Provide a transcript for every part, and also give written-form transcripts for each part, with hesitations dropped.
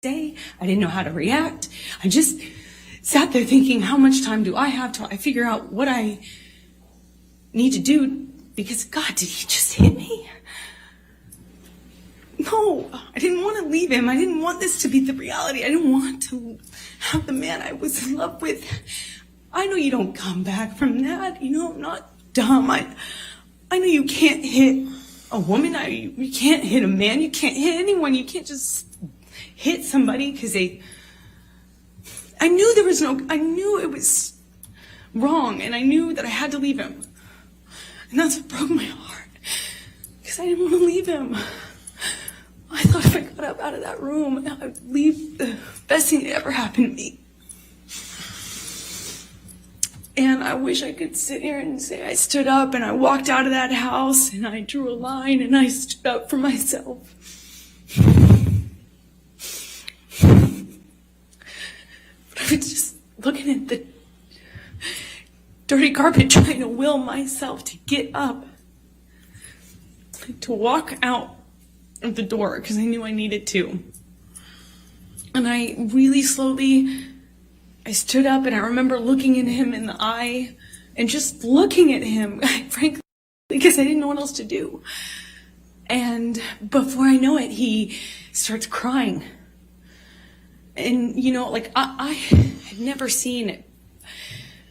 say. I didn't know how to react. I just sat there thinking, how much time do I have till I figure out what I need to do? Because, God, did he just hit me? No, I didn't want to leave him. I didn't want this to be the reality. I didn't want to have the man I was in love with. I know you don't come back from that. You know, I'm not dumb. I know you can't hit a woman. You can't hit a man. You can't hit anyone. You can't just hit somebody because I knew it was wrong, and I knew that I had to leave him. And that's what broke my heart, because I didn't want to leave him. I thought if I got up out of that room, I'd leave the best thing that ever happened to me. And I wish I could sit here and say I stood up and I walked out of that house and I drew a line and I stood up for myself. But I was just looking at the dirty carpet, trying to will myself to get up, to walk out of the door, because I knew I needed to. And I really slowly, I stood up, and I remember looking at him in the eye and just looking at him, frankly, because I didn't know what else to do. And before I know it, he starts crying. And, you know, like, I had never seen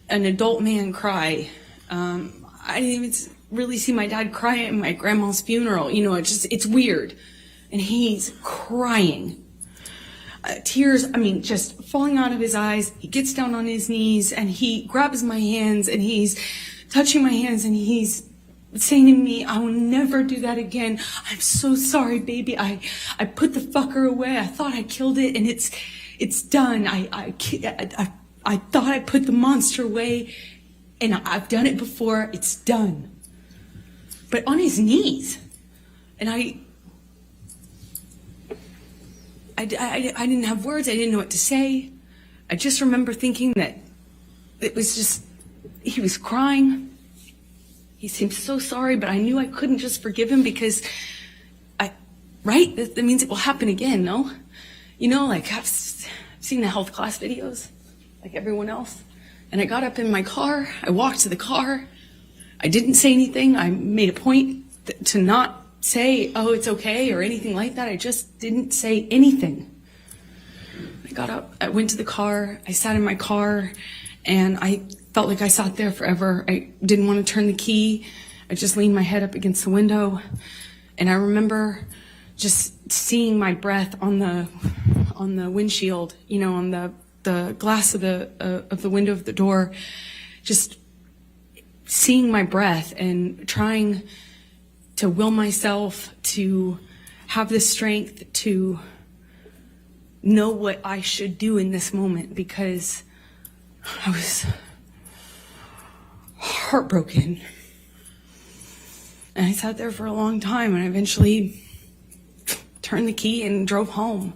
an adult man cry. I didn't even really see my dad cry at my grandma's funeral. You know, it's weird. And he's crying. Tears, just falling out of his eyes. He gets down on his knees and he grabs my hands and he's touching my hands and he's saying to me, I will never do that again. I'm so sorry, baby. I put the fucker away. I thought I killed it and it's done. I thought I put the monster away and I've done it before. It's done. But on his knees. And I didn't have words. I didn't know what to say. I just remember thinking that it was just, he was crying. He seemed so sorry, but I knew I couldn't just forgive him because right? That means it will happen again, no? You know, like I've seen the health class videos, like everyone else. And I got up in my car. I walked to the car. I didn't say anything. I made a point to not say, oh, it's okay or anything like that. I just didn't say anything. I got up, I went to the car, I sat in my car, and I felt like I sat there forever. I didn't want to turn the key. I just leaned my head up against the window. And I remember just seeing my breath on the windshield, you know, on the glass of the window of the door, just seeing my breath and trying to will myself to have the strength to know what I should do in this moment, because I was heartbroken. And I sat there for a long time, and I eventually turned the key and drove home.